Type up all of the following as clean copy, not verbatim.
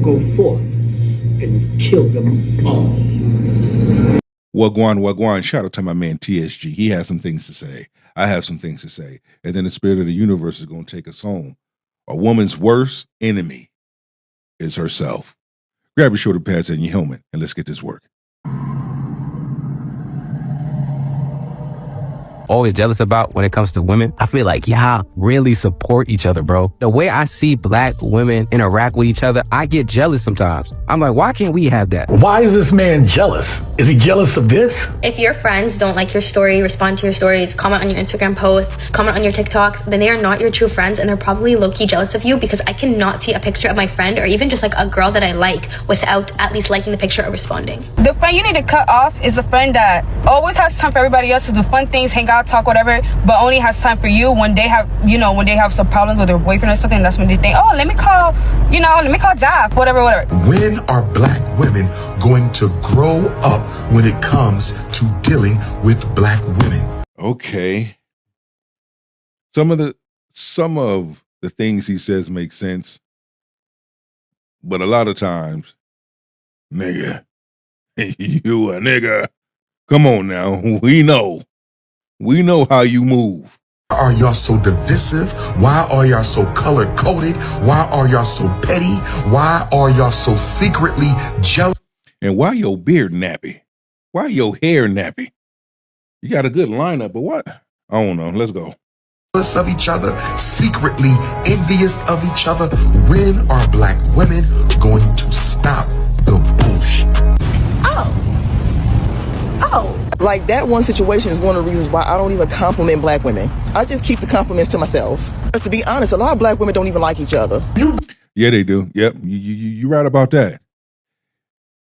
go forth and kill them all. Wagwan. Shout out to my man TSG. He has some things to say. I have some things to say. And then the spirit of the universe is going to take us home. A woman's worst enemy is herself. Grab your shoulder pads and your helmet, and let's get this work. Always jealous about when it comes to women. I feel like y'all really support each other, bro. The way I see black women interact with each other, I get jealous sometimes. I'm like, why can't we have that? Why is this man jealous? Is he jealous of this? If your friends don't like your story, respond to your stories, comment on your Instagram posts, comment on your TikToks, then they are not your true friends, and they're probably low-key jealous of you, because I cannot see a picture of my friend or even just like a girl that I like without at least liking the picture or responding. The friend you need to cut off is a friend that always has time for everybody else to do fun things, hang out, talk, whatever, but only has time for you when they have, when they have some problems with their boyfriend or something. That's when they think, oh, let me call Daph, whatever. When are black women going to grow up when it comes to dealing with black women? Okay. Some of the things he says make sense, but a lot of times, nigga, you a nigga. Come on now, we know how you move. Why are y'all so divisive? Why are y'all so color-coded? Why are y'all so petty? Why are y'all so secretly jealous? And why your beard nappy? Why your hair nappy? You got a good lineup, but what? I don't know. Let's go. Of each other, secretly envious of each other. When are black women going to stop the bullshit? Like, that one situation is one of the reasons why I don't even compliment black women. I just keep the compliments to myself. Because to be honest, a lot of black women don't even like each other. Yeah, they do. Yep, you right about that.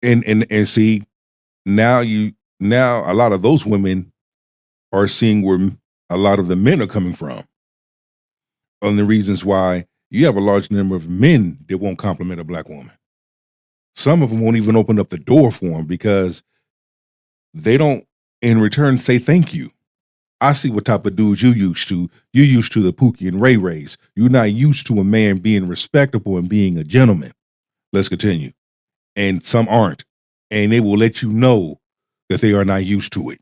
And see, now a lot of those women are seeing where a lot of the men are coming from. On the reasons why you have a large number of men that won't compliment a black woman. Some of them won't even open up the door for them because they don't, in return, say thank you. I see what type of dudes you used to. You're used to the Pookie and Ray Rays. You're not used to a man being respectable and being a gentleman. Let's continue. And some aren't. And they will let you know that they are not used to it.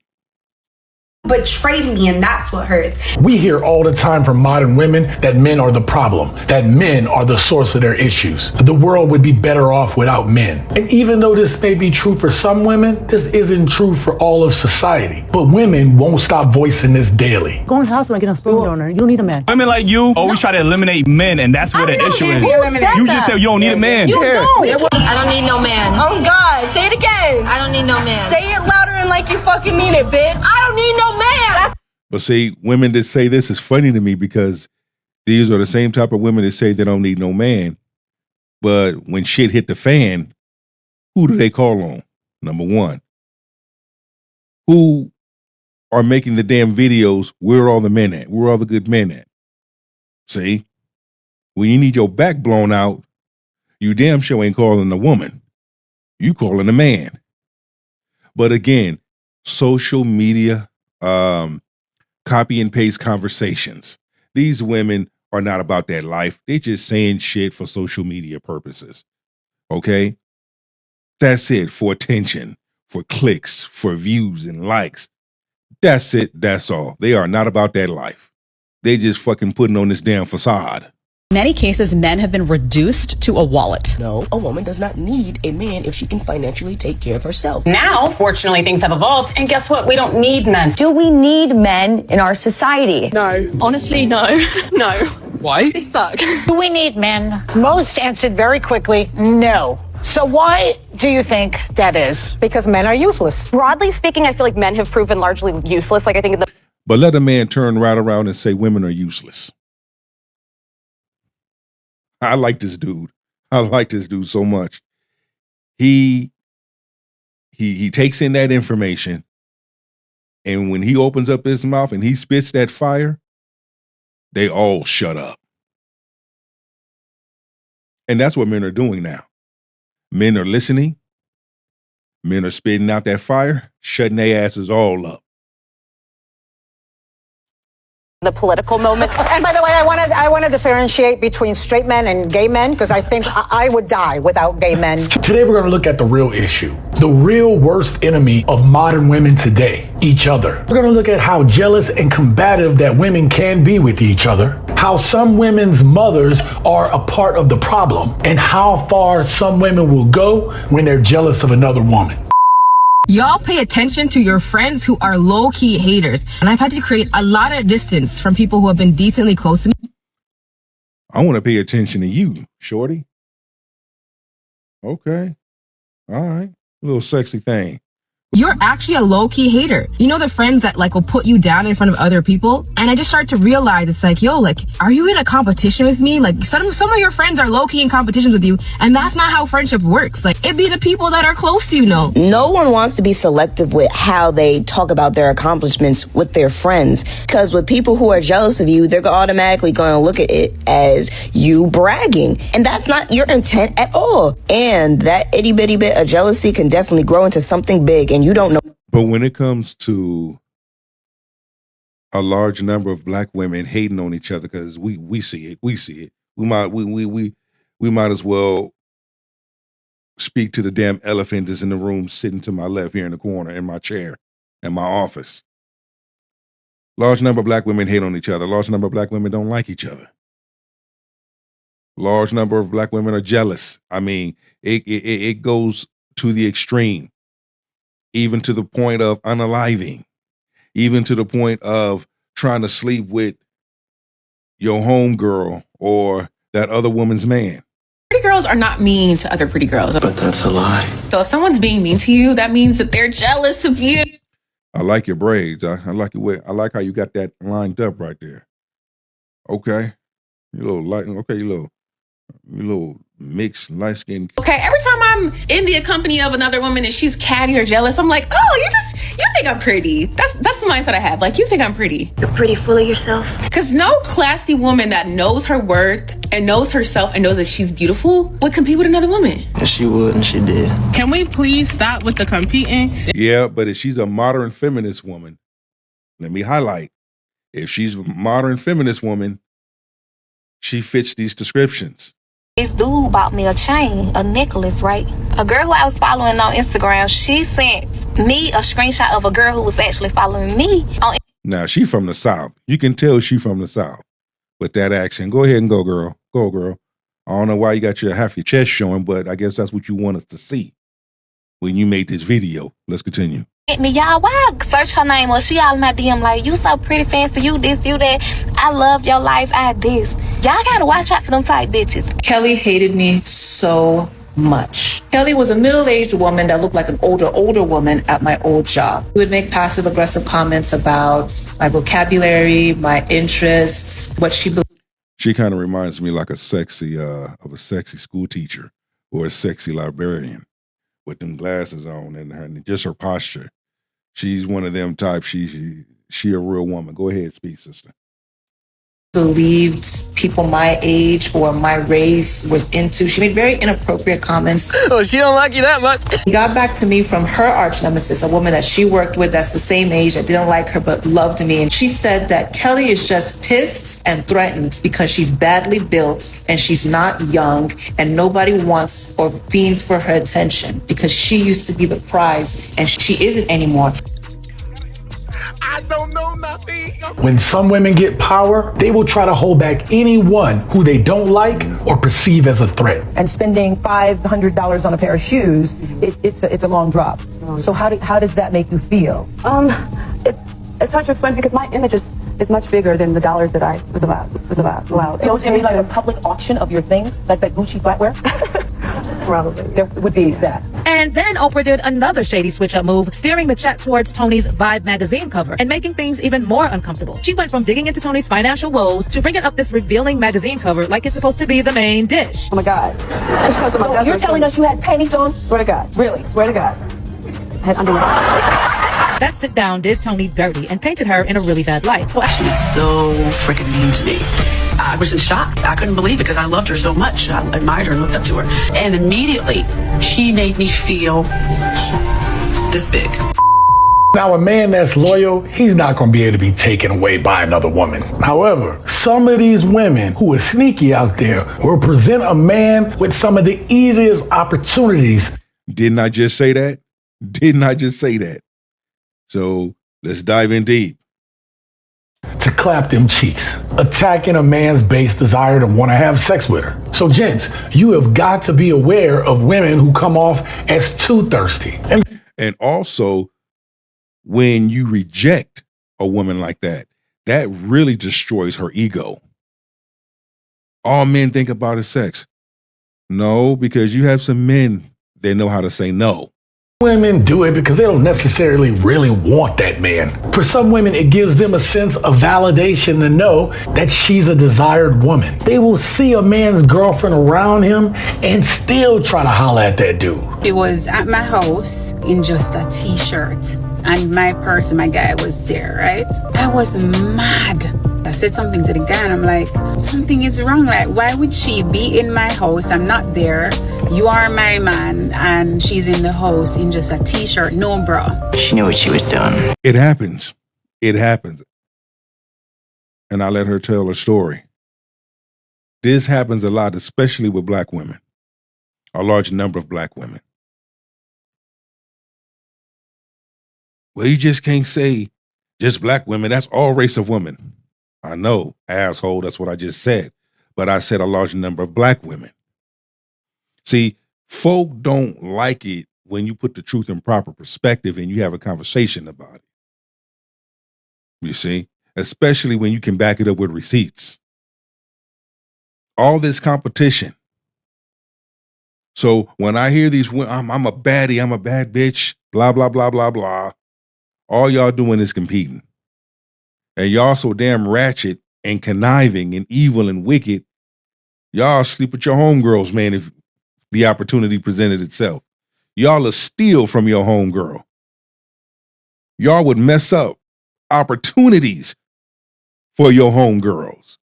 Betrayed me, and that's what hurts. We hear all the time from modern women that men are the problem, that men are the source of their issues. The world would be better off without men. And even though this may be true for some women, this isn't true for all of society. But women won't stop voicing this daily. Go into the hospital and get a sperm donor. You don't need a man. Women like you always try to eliminate men, and that's where the issue is. You just said you don't need a man. You don't. I don't need no man. Oh God, say it again. I don't need no man. Say it louder and like you fucking mean it, bitch. I don't need no man. But see, women that say this is funny to me because these are the same type of women that say they don't need no man. But when shit hit the fan, who do they call on? Number one. Who are making the damn videos? Where are all the men at? Where are all the good men at? See? When you need your back blown out, you damn sure ain't calling a woman. You calling a man. But again, social media, copy and paste conversations. These women are not about that life. They just saying shit for social media purposes. Okay? That's it, for attention, for clicks, for views and likes. That's it. That's all. They are not about that life. They just fucking putting on this damn facade. In many cases, men have been reduced to a wallet. No, a woman does not need a man if she can financially take care of herself. Now, fortunately, things have evolved, and guess what? We don't need men. Do we need men in our society? No. Honestly, no. No. Why? They suck. Do we need men? Most answered very quickly, no. So why do you think that is? Because men are useless. Broadly speaking, I feel like men have proven largely useless. Like, I think But let a man turn right around and say women are useless. I like this dude. I like this dude so much. He takes in that information, and when he opens up his mouth and he spits that fire, they all shut up. And that's what men are doing now. Men are listening. Men are spitting out that fire, shutting their asses all up. the political moment. And by the way, I want to differentiate between straight men and gay men because I think I would die without gay men. Today we're going to look at the real issue, the real worst enemy of modern women today, each other. We're going to look at how jealous and combative that women can be with each other, how some women's mothers are a part of the problem, and how far some women will go when they're jealous of another woman. Y'all pay attention to your friends who are low-key haters. And I've had to create a lot of distance from people who have been decently close to me. I want to pay attention to you, shorty. Okay. All right. A little sexy thing. You're actually a low-key hater. You know the friends that like will put you down in front of other people? And I just started to realize it's like, yo, like, are you in a competition with me? Like some of your friends are low-key in competition with you, and that's not how friendship works. Like it be the people that are close to you, know. No one wants to be selective with how they talk about their accomplishments with their friends. Because with people who are jealous of you, they're automatically going to look at it as you bragging. And that's not your intent at all. And that itty bitty bit of jealousy can definitely grow into something big, and you don't know. But when it comes to a large number of black women hating on each other, because we see it, we might as well speak to the damn elephant that's in the room sitting to my left here in the corner in my chair in my office. Large number of black women hate on each other. Large number of black women don't like each other. Large number of black women are jealous. I mean, it goes to the extreme. Even to the point of unaliving, even to the point of trying to sleep with your homegirl or that other woman's man. Pretty girls are not mean to other pretty girls. But that's a lie. So if someone's being mean to you, that means that they're jealous of you. I like your braids. I like your way. I like how you got that lined up right there. Okay. You little light. Okay, you little mixed light skin. Okay, every time I'm in the company of another woman and she's catty or jealous, I'm like, oh, you think I'm pretty. That's the mindset I have. Like, you think I'm pretty. You're pretty full of yourself. Because no classy woman that knows her worth and knows herself and knows that she's beautiful would compete with another woman. Yes, she would, and she did. Can we please stop with the competing? Yeah, but if she's a modern feminist woman, let me highlight, if she's a modern feminist woman, she fits these descriptions. This dude bought me a chain, a necklace, right? A girl who I was following on Instagram, she sent me a screenshot of a girl who was actually following me on. Now, she from the South. You can tell she from the South with that accent. Go ahead and go, girl. Go, girl. I don't know why you got half your chest showing, but I guess that's what you want us to see when you made this video. Let's continue. Me, y'all, why I search her name? Well, she all in my DM like, you so pretty, fancy, you this, you that. I love your life, I this. Y'all gotta watch out for them type bitches. Kelly hated me so much. Kelly was a middle-aged woman that looked like an older woman at my old job. She would make passive-aggressive comments about my vocabulary, my interests, what she believed. She kind of reminds me like of a sexy school teacher or a sexy librarian with them glasses on and just her posture. She's one of them types. She a real woman. Go ahead, speak, sister. Believed people my age or my race was into. She made very inappropriate comments. Oh, she don't like you that much. He got back to me from her arch nemesis, a woman that she worked with that's the same age, that didn't like her but loved me. And she said that Kelly is just pissed and threatened because she's badly built and she's not young and nobody wants or fiends for her attention because she used to be the prize and she isn't anymore. I don't know nothing. When some women get power, they will try to hold back anyone who they don't like or perceive as a threat. And spending $500 on a pair of shoes, it's a long drop. So how does that make you feel? It's hard to explain because my image is much bigger than the dollars that I was about. Wow. It would be like a public auction of your things, like that Gucci flatware? Probably. There would be that. And then Oprah did another shady switch-up move, steering the chat towards Tony's Vibe magazine cover and making things even more uncomfortable. She went from digging into Tony's financial woes to bringing up this revealing magazine cover like it's supposed to be the main dish. Oh my God. So you're telling us you had panties on? Swear to God. Really? Swear to God. I had underwear. That sit down did Tony dirty and painted her in a really bad light. So she was so freaking mean to me. I was in shock. I couldn't believe it because I loved her so much. I admired her and looked up to her. And immediately, she made me feel this big. Now, a man that's loyal, he's not going to be able to be taken away by another woman. However, some of these women who are sneaky out there will present a man with some of the easiest opportunities. Didn't I just say that? Didn't I just say that? So let's dive in deep. To clap them cheeks, attacking a man's base desire to want to have sex with her. So gents, you have got to be aware of women who come off as too thirsty. And also, when you reject a woman like that, that really destroys her ego. All men think about is sex. No, because you have some men that know how to say no. Women do it because they don't necessarily really want that man. For some women, it gives them a sense of validation to know that she's a desired woman. They will see a man's girlfriend around him and still try to holler at that dude. It was at my house in just a t-shirt, and my person, my guy, was there, right? I was mad. I said something to the guy and I'm like, something is wrong. Like, why would she be in my house? I'm not there. You are my man and she's in the house in just a t-shirt, no bra. She knew what she was doing. It happens. It happens. And I let her tell her story. This happens a lot, especially with black women. A large number of black women. Well, you just can't say just black women. That's all race of women. I know, asshole, that's what I just said. But I said a large number of black women. See, folk don't like it when you put the truth in proper perspective and you have a conversation about it. You see? Especially when you can back it up with receipts. All this competition. So when I hear these, I'm a baddie, I'm a bad bitch, blah, blah, blah, blah, blah. All y'all doing is competing. And y'all so damn ratchet and conniving and evil and wicked. Y'all sleep with your homegirls, man, if the opportunity presented itself. Y'all will steal from your homegirl. Y'all would mess up opportunities for your homegirls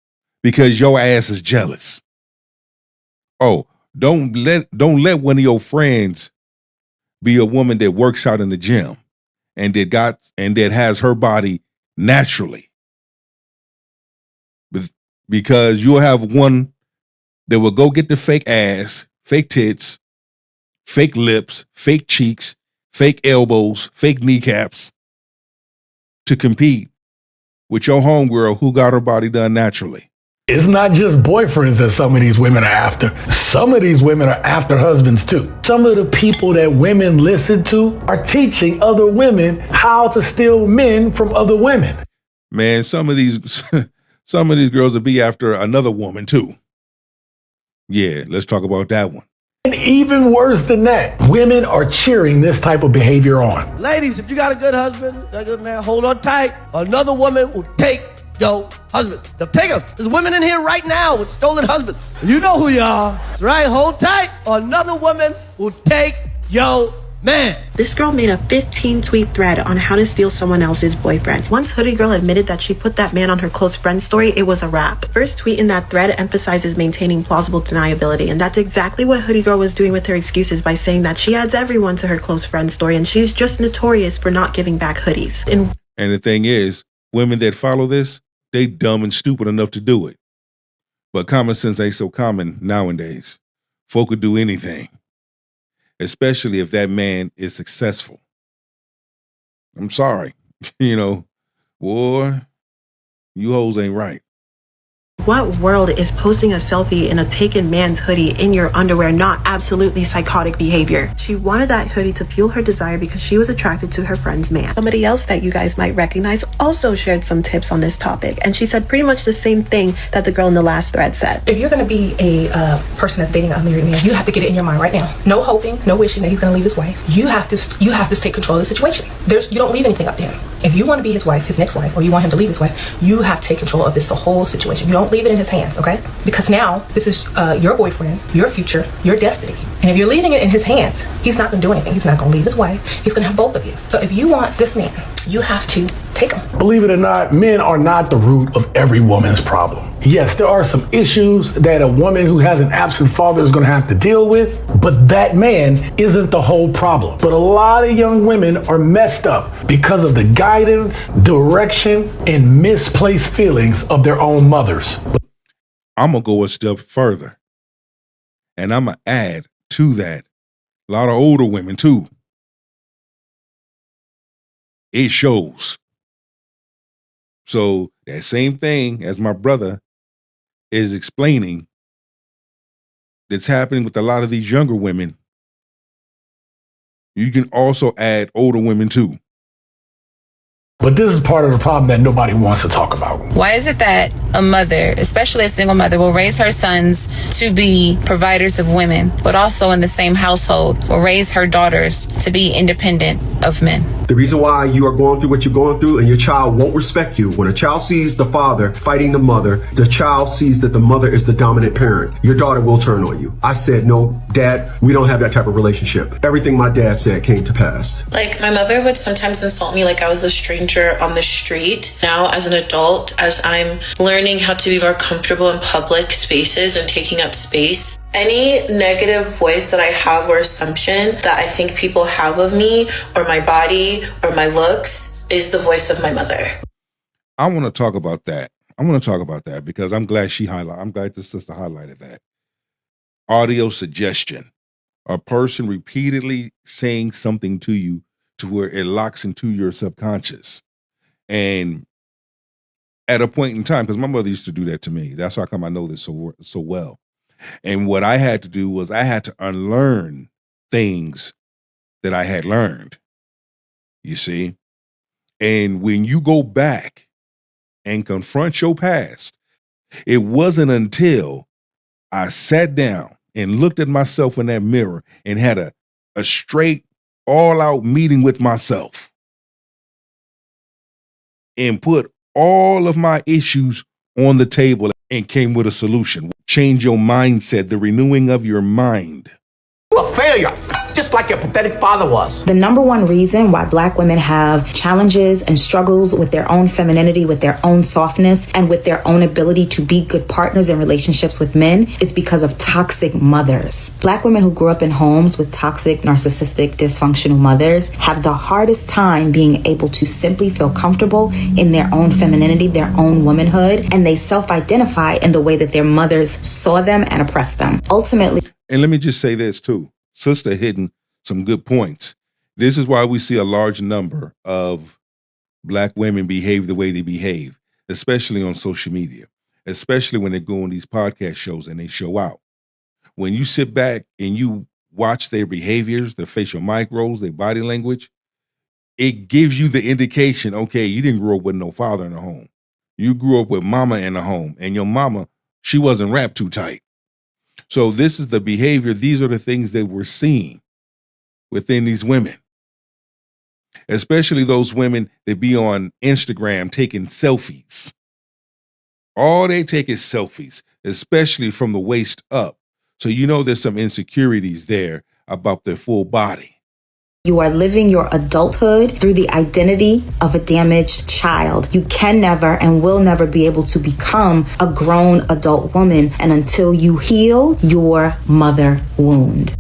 because your ass is jealous. Oh, don't let one of your friends be a woman that works out in the gym and that has her body naturally. Because you'll have one that will go get the fake ass, fake tits, fake lips, fake cheeks, fake elbows, fake kneecaps to compete with your homegirl who got her body done naturally. It's not just boyfriends that some of these women are after. Some of these women are after husbands too. Some of the people that women listen to are teaching other women how to steal men from other women. Man, some of these girls will be after another woman too. Yeah, let's talk about that one. And even worse than that, women are cheering this type of behavior on. Ladies, if you got a good husband, a good man, hold on tight. Another woman will take your husband. They'll take him. There's women in here right now with stolen husbands. You know who you are. That's right, hold tight. Another woman will take your man. This girl made a 15-tweet thread on how to steal someone else's boyfriend. Once Hoodie Girl admitted that she put that man on her close friend story, it was a wrap. First tweet in that thread emphasizes maintaining plausible deniability, and that's exactly what Hoodie Girl was doing with her excuses by saying that she adds everyone to her close friend story and she's just notorious for not giving back hoodies. And the thing is, women that follow this, they dumb and stupid enough to do it. But common sense ain't so common nowadays. Folk could do anything. Especially if that man is successful. I'm sorry. Boy, you hoes ain't right. What world is posting a selfie in a taken man's hoodie in your underwear not absolutely psychotic behavior? She wanted that hoodie to fuel her desire because she was attracted to her friend's man. Somebody else that you guys might recognize also shared some tips on this topic, and she said pretty much the same thing that the girl in the last thread said. If you're going to be a person that's dating a married man, you have to get it in your mind right now. No hoping, no wishing that he's going to leave his wife. You have to take control of the situation. You don't leave anything up to him. If you want to be his wife, his next wife, or you want him to leave his wife, you have to take control of the whole situation. You don't leave it in his hands, okay? Because now this is your boyfriend, your future, your destiny. And if you're leaving it in his hands, he's not going to do anything. He's not going to leave his wife. He's going to have both of you. So if you want this man, you have to take them. Believe it or not, men are not the root of every woman's problem. Yes, there are some issues that a woman who has an absent father is going to have to deal with, but that man isn't the whole problem. But a lot of young women are messed up because of the guidance, direction, and misplaced feelings of their own mothers. I'm going to go a step further, and I'm going to add to that a lot of older women too. It shows. So that same thing as my brother is explaining that's happening with a lot of these younger women, you can also add older women too. But this is part of the problem that nobody wants to talk about. Why is it that a mother, especially a single mother, will raise her sons to be providers of women, but also in the same household will raise her daughters to be independent of men? The reason why you are going through what you're going through and your child won't respect you. When a child sees the father fighting the mother, the child sees that the mother is the dominant parent. Your daughter will turn on you. I said, no, Dad, we don't have that type of relationship. Everything my dad said came to pass. Like, my mother would sometimes insult me like I was a stranger on the street. Now, as an adult, as I'm learning how to be more comfortable in public spaces and taking up space, any negative voice that I have or assumption that I think people have of me or my body or my looks is the voice of my mother. I want to talk about that. Because I'm glad I'm glad the sister highlighted that. Audio suggestion. A person repeatedly saying something to you to where it locks into your subconscious. And at a point in time, because my mother used to do that to me. That's how come I know this so well. And what I had to do was I had to unlearn things that I had learned, you see? And when you go back and confront your past, it wasn't until I sat down and looked at myself in that mirror and had a straight, all-out meeting with myself and put all of my issues on the table and came with a solution. Change your mindset, the renewing of your mind. You're a failure, just like your pathetic father was. The number one reason why Black women have challenges and struggles with their own femininity, with their own softness, and with their own ability to be good partners in relationships with men is because of toxic mothers. Black women who grew up in homes with toxic, narcissistic, dysfunctional mothers have the hardest time being able to simply feel comfortable in their own femininity, their own womanhood, and they self-identify in the way that their mothers saw them and oppressed them. Ultimately, and let me just say this too. Sister hitting some good points. This is why we see a large number of Black women behave the way they behave, especially on social media, especially when they go on these podcast shows and they show out. When you sit back and you watch their behaviors, their facial micros, their body language, it gives you the indication, okay, you didn't grow up with no father in the home. You grew up with mama in the home, and your mama, she wasn't wrapped too tight. So this is the behavior. These are the things that we're seeing within these women, especially those women that be on Instagram taking selfies. All they take is selfies, especially from the waist up. So you know there's some insecurities there about their full body. you are living your adulthood through the identity of a damaged child. You can never and will never be able to become a grown adult woman, and until you heal your mother wound.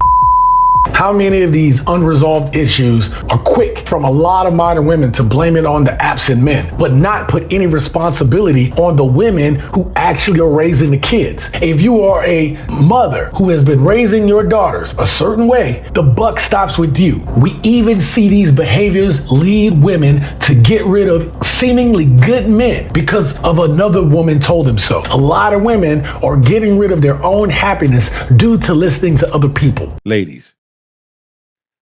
How many of these unresolved issues are quick from a lot of modern women to blame it on the absent men, but not put any responsibility on the women who actually are raising the kids? If you are a mother who has been raising your daughters a certain way, the buck stops with you. We even see these behaviors lead women to get rid of seemingly good men because of another woman told them so. A lot of women are getting rid of their own happiness due to listening to other people. Ladies,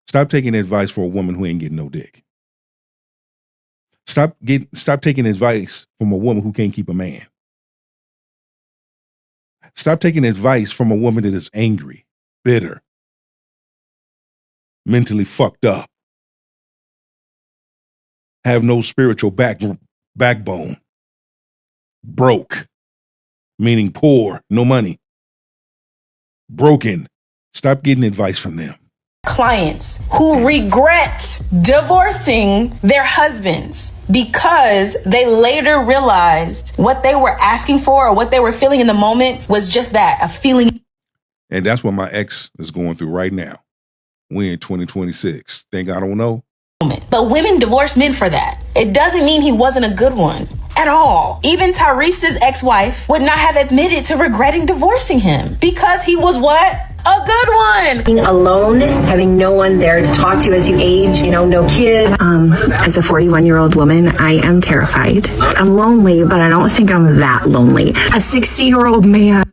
stop taking advice for a woman who ain't getting no dick. Stop taking advice from a woman who can't keep a man. Stop taking advice from a woman that is angry, bitter, mentally fucked up, have no spiritual backbone, broke, meaning poor, no money, broken. Stop getting advice from them. clients who regret divorcing their husbands because they later realized what they were asking for or what they were feeling in the moment was just that, a feeling. And that's what my ex is going through right now. We in 2026. Think I don't know? But women divorce men for that. It doesn't mean he wasn't a good one at all. Even Tyrese's ex-wife would not have admitted to regretting divorcing him because he was what? A good one. Being alone, having no one there to talk to as you age, no kid. As a 41-year-old woman, I am terrified. I'm lonely, but I don't think I'm that lonely. A 60-year-old man.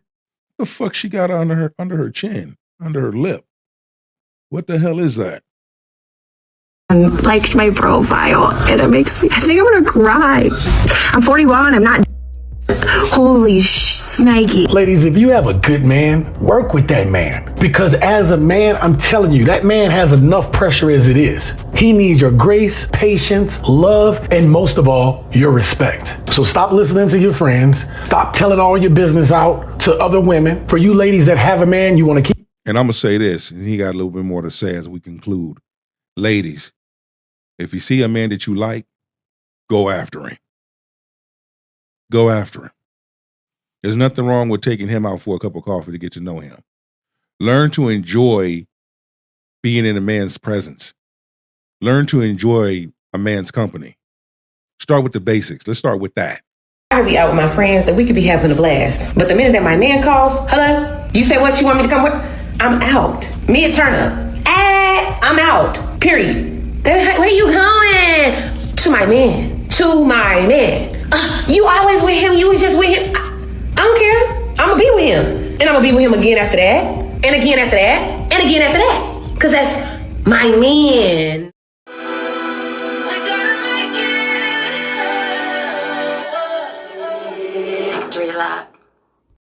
The fuck she got under her chin, under her lip? What the hell is that? Liked my profile, and it makes me, I think I'm gonna cry. I'm 41, I'm not. Holy snaky. Ladies, if you have a good man, work with that man. Because as a man, I'm telling you, that man has enough pressure as it is. He needs your grace, patience, love, and most of all, your respect. So stop listening to your friends. Stop telling all your business out to other women. For you ladies that have a man, you want to keep. And I'm going to say this, and he got a little bit more to say as we conclude. Ladies, if you see a man that you like, go after him. Go after him. There's nothing wrong with taking him out for a cup of coffee to get to know him. Learn to enjoy being in a man's presence. Learn to enjoy a man's company. Start with the basics. Let's start with that. I could be out with my friends and we could be having a blast. But the minute that my man calls, hello, you say what you want me to come with? I'm out. Me a turn up. I'm out. Period. Where you going? To my man. To my man. You always with him. You was just with him. I don't care. I'm going to be with him. And I'm going to be with him again after that. And again after that. And again after that. Because that's my man.